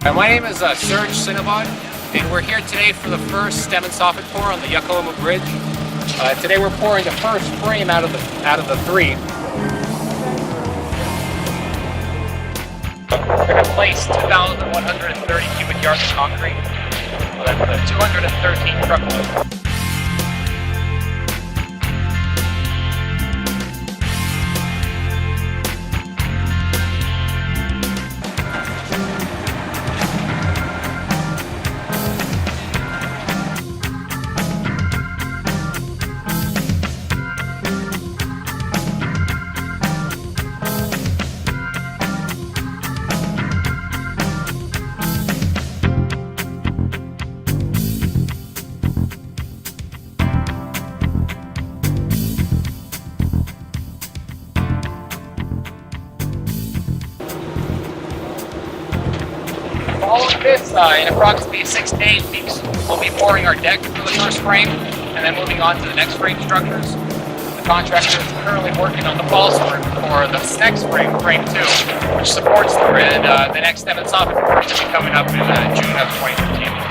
My name is Serge Cinnabon, and we're here today for the first stem and soffit pour on the Yucca Loma Bridge. Today we're pouring the first frame out of the three. We're going to place 2,130 cubic yards of concrete. That's a 213 truckload. All of this, in approximately 6 to 8 weeks, we'll be pouring our deck for the first frame, and then moving on to the next frame structures. The contractor is currently working on the false work for the next frame, frame 2, which supports the grid. The next stem and soffit pour should be coming up in June of 2015.